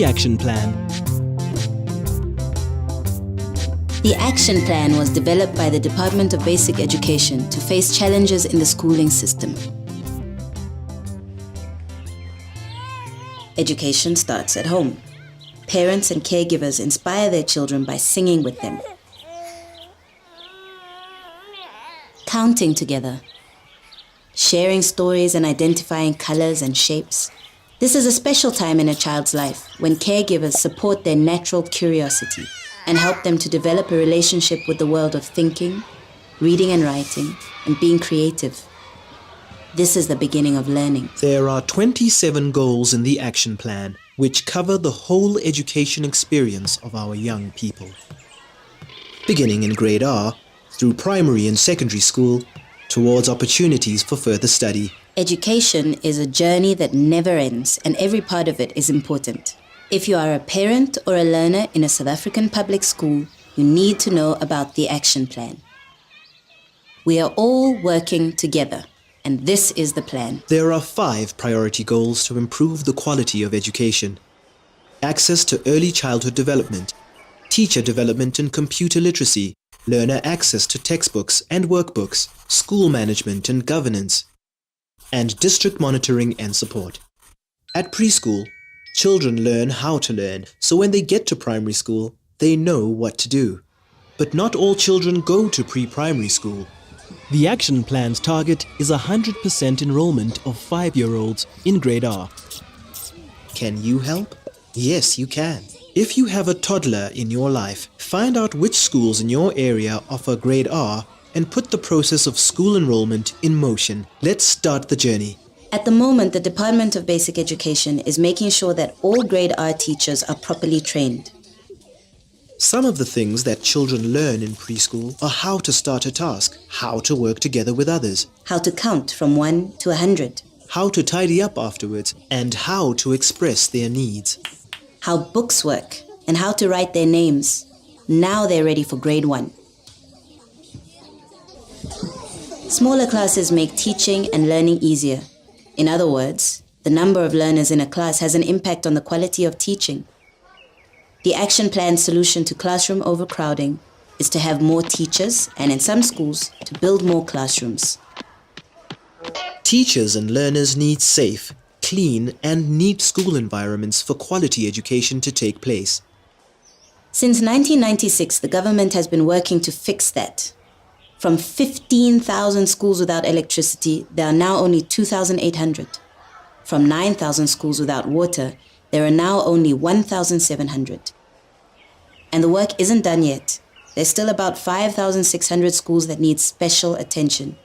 The Action Plan. The Action Plan was developed by the Department of Basic Education to face challenges in the schooling system. Education starts at home. Parents and caregivers inspire their children by singing with them, counting together, sharing stories and identifying colors and shapes. This is a special time in a child's life when caregivers support their natural curiosity and help them to develop a relationship with the world of thinking, reading and writing, and being creative. This is the beginning of learning. There are 27 goals in the Action Plan, which cover the whole education experience of our young people. Beginning in grade R, through primary and secondary school, towards opportunities for further study. Education is a journey that never ends, and every part of it is important. If you are a parent or a learner in a South African public school, you need to know about the Action Plan. We are all working together, and this is the plan. There are 5 priority goals to improve the quality of education. Access to early childhood development, teacher development and computer literacy, learner access to textbooks and workbooks, school management and governance, and district monitoring and support. At preschool, children learn how to learn, so when they get to primary school, they know what to do. But not all children go to pre-primary school. The Action Plan's target is 100% enrollment of 5-year-olds in grade R. Can you help? Yes, you can. If you have a toddler in your life, find out which schools in your area offer grade R and put the process of school enrollment in motion. Let's start the journey. At the moment, the Department of Basic Education is making sure that all grade R teachers are properly trained. Some of the things that children learn in preschool are how to start a task, how to work together with others, how to count from 1 to 100, how to tidy up afterwards, and how to express their needs. How books work, and how to write their names. Now they're ready for grade 1. Smaller classes make teaching and learning easier. In other words, the number of learners in a class has an impact on the quality of teaching. The Action Plan's solution to classroom overcrowding is to have more teachers and, in some schools, to build more classrooms. Teachers and learners need safe, clean and neat school environments for quality education to take place. Since 1996, the government has been working to fix that. From 15,000 schools without electricity, there are now only 2,800. From 9,000 schools without water, there are now only 1,700. And the work isn't done yet. There's still about 5,600 schools that need special attention.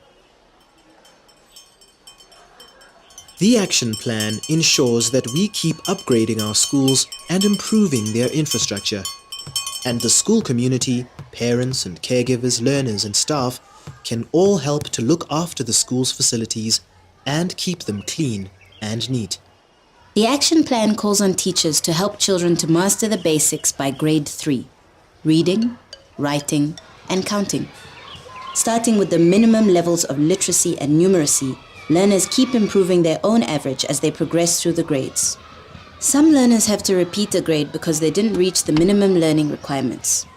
The Action Plan ensures that we keep upgrading our schools and improving their infrastructure. And the school community, parents and caregivers, learners and staff can all help to look after the school's facilities and keep them clean and neat. The Action Plan calls on teachers to help children to master the basics by grade 3, reading, writing, and counting. Starting with the minimum levels of literacy and numeracy, learners keep improving their own average as they progress through the grades. Some learners have to repeat a grade because they didn't reach the minimum learning requirements.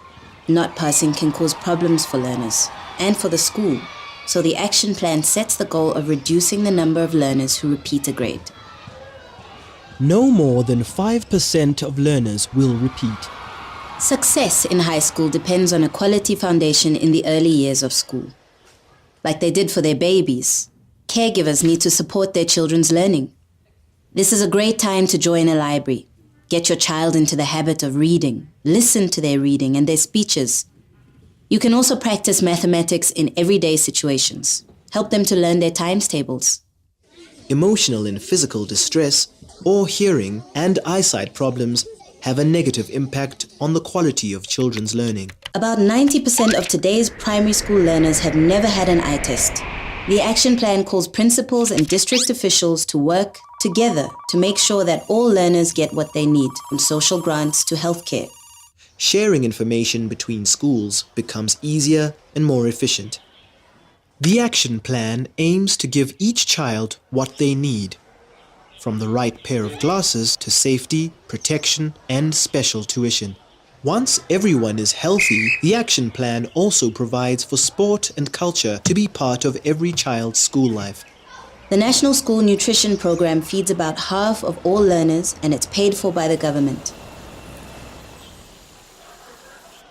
Not passing can cause problems for learners and for the school, so the Action Plan sets the goal of reducing the number of learners who repeat a grade. No more than 5% of learners will repeat. Success in high school depends on a quality foundation in the early years of school. Like they did for their babies, caregivers need to support their children's learning. This is a great time to join a library. Get your child into the habit of reading. Listen to their reading and their speeches. You can also practice mathematics in everyday situations. Help them to learn their times tables. Emotional and physical distress, or hearing and eyesight problems have a negative impact on the quality of children's learning. About 90% of today's primary school learners have never had an eye test. The Action Plan calls principals and district officials to work together to make sure that all learners get what they need, from social grants to healthcare. Sharing information between schools becomes easier and more efficient. The Action Plan aims to give each child what they need. from the right pair of glasses to safety, protection, and special tuition. Once everyone is healthy, the action plan also provides for sport and culture to be part of every child's school life. The National School Nutrition Program feeds about half of all learners, and it's paid for by the government.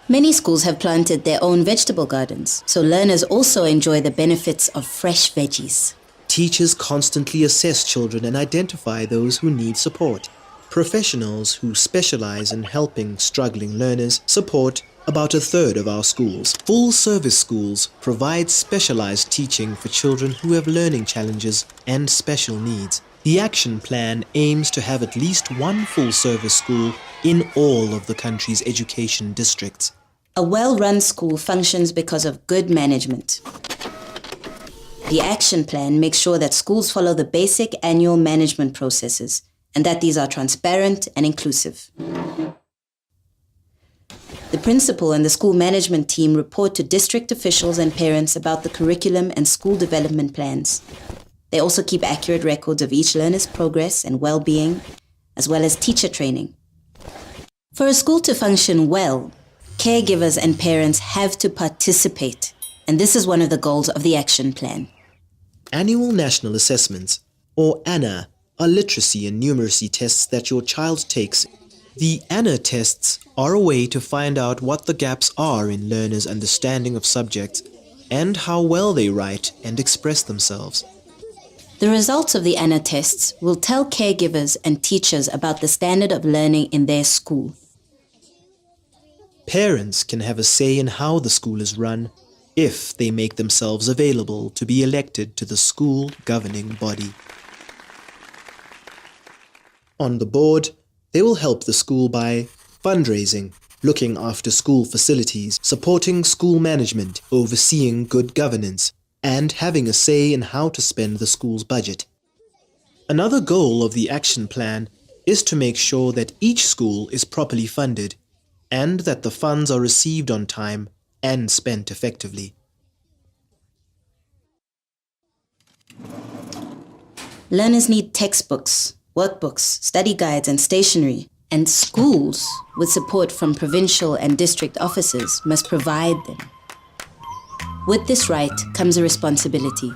Many schools have planted their own vegetable gardens, so learners also enjoy the benefits of fresh veggies. Teachers constantly assess children and identify those who need support. Professionals who specialize in helping struggling learners support about a third of our schools. Full-service schools provide specialized teaching for children who have learning challenges and special needs. The action plan aims to have at least one full-service school in all of the country's education districts. A well-run school functions because of good management. The action plan makes sure that schools follow the basic annual management processes and that these are transparent and inclusive. The principal and the school management team report to district officials and parents about the curriculum and school development plans. They also keep accurate records of each learner's progress and well-being, as well as teacher training. For a school to function well, caregivers and parents have to participate, and this is one of the goals of the action plan. Annual National Assessments, or ANA, are literacy and numeracy tests that your child takes. The ANA tests are a way to find out what the gaps are in learners' understanding of subjects and how well they write and express themselves. The results of the ANA tests will tell caregivers and teachers about the standard of learning in their school. Parents can have a say in how the school is run if they make themselves available to be elected to the school governing body. On the board, they will help the school by fundraising, looking after school facilities, supporting school management, overseeing good governance, and having a say in how to spend the school's budget. Another goal of the action plan is to make sure that each school is properly funded and that the funds are received on time and spent effectively. Learners need textbooks, workbooks, study guides, and stationery, and schools, with support from provincial and district officers, must provide them. With this right comes a responsibility.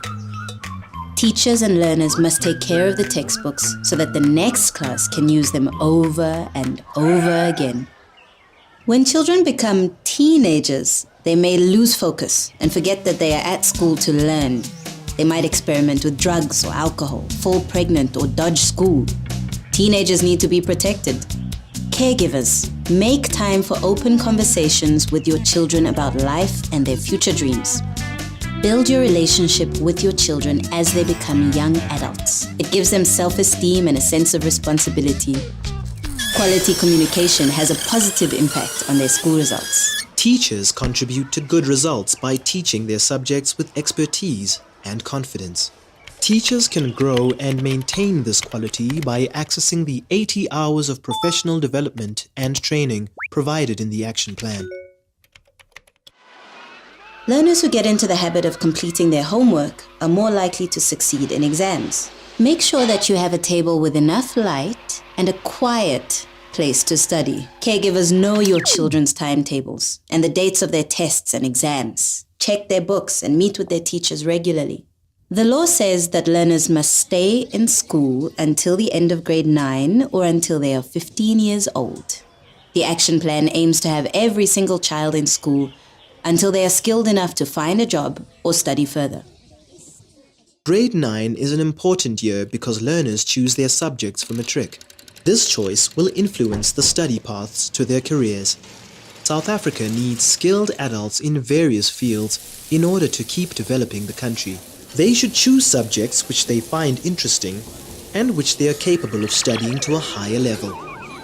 Teachers and learners must take care of the textbooks so that the next class can use them over and over again. When children become teenagers, they may lose focus and forget that they are at school to learn. They might experiment with drugs or alcohol, fall pregnant, or dodge school. Teenagers need to be protected. Caregivers, make time for open conversations with your children about life and their future dreams. Build your relationship with your children as they become young adults. It gives them self-esteem and a sense of responsibility. Quality communication has a positive impact on their school results. Teachers contribute to good results by teaching their subjects with expertise and confidence. Teachers can grow and maintain this quality by accessing the 80 hours of professional development and training provided in the action plan. Learners who get into the habit of completing their homework are more likely to succeed in exams. Make sure that you have a table with enough light and a quiet place to study. Caregivers know your children's timetables and the dates of their tests and exams. Check their books and meet with their teachers regularly. The law says that learners must stay in school until the end of grade 9 or until they are 15 years old. The action plan aims to have every single child in school until they are skilled enough to find a job or study further. Grade 9 is an important year because learners choose their subjects for matric. This choice will influence the study paths to their careers. South Africa needs skilled adults in various fields in order to keep developing the country. They should choose subjects which they find interesting and which they are capable of studying to a higher level.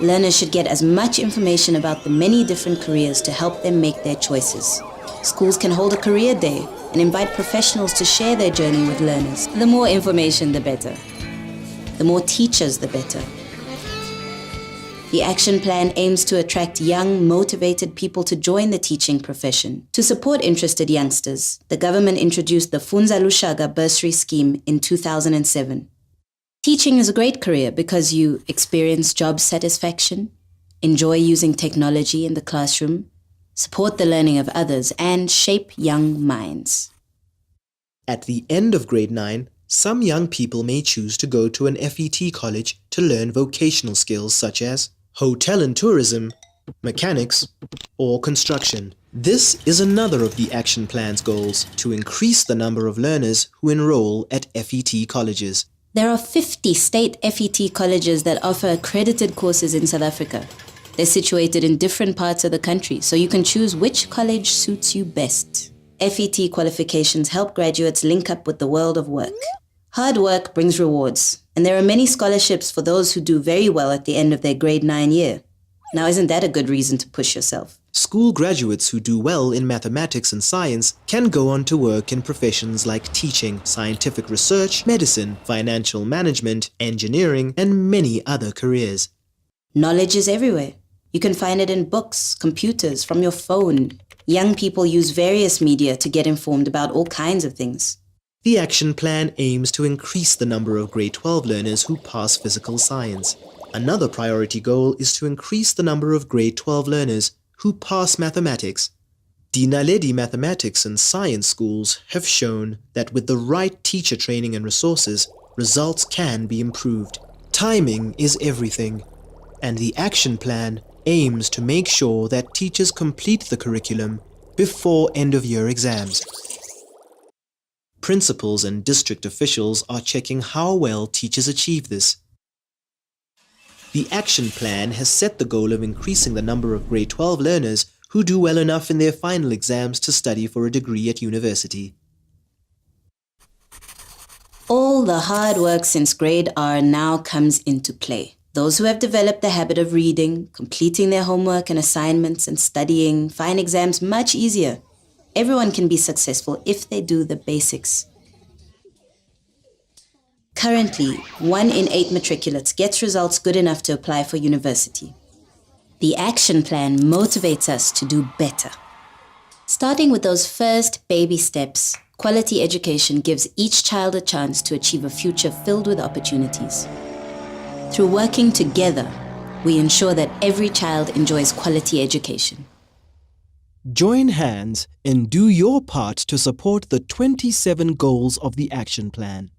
Learners should get as much information about the many different careers to help them make their choices. Schools can hold a career day and invite professionals to share their journey with learners. The more information, the better. The more teachers, the better. The action plan aims to attract young, motivated people to join the teaching profession. To support interested youngsters, the government introduced the Funza Lushaga bursary scheme in 2007. Teaching is a great career because you experience job satisfaction, enjoy using technology in the classroom, support the learning of others, and shape young minds. At the end of grade 9, some young people may choose to go to an FET college to learn vocational skills such as hotel and tourism, mechanics, or construction. This is another of the action plan's goals, to increase the number of learners who enroll at FET colleges. There are 50 state FET colleges that offer accredited courses in South Africa. They're situated in different parts of the country, so you can choose which college suits you best. FET qualifications help graduates link up with the world of work. Hard work brings rewards, and there are many scholarships for those who do very well at the end of their grade 9 year. Now, isn't that a good reason to push yourself? School graduates who do well in mathematics and science can go on to work in professions like teaching, scientific research, medicine, financial management, engineering, and many other careers. Knowledge is everywhere. You can find it in books, computers, from your phone. Young people use various media to get informed about all kinds of things. The action plan aims to increase the number of grade 12 learners who pass physical science. Another priority goal is to increase the number of grade 12 learners who pass mathematics. The Naledi Mathematics and Science schools have shown that with the right teacher training and resources, results can be improved. Timing is everything, and the action plan aims to make sure that teachers complete the curriculum before end-of-year exams. Principals and district officials are checking how well teachers achieve this. The action plan has set the goal of increasing the number of grade 12 learners who do well enough in their final exams to study for a degree at university. All the hard work since grade R now comes into play. Those who have developed the habit of reading, completing their homework and assignments, and studying find exams much easier. Everyone can be successful if they do the basics. Currently, 1 in 8 matriculates gets results good enough to apply for university. The action plan motivates us to do better. Starting with those first baby steps, quality education gives each child a chance to achieve a future filled with opportunities. Through working together, we ensure that every child enjoys quality education. Join hands and do your part to support the 27 goals of the action plan.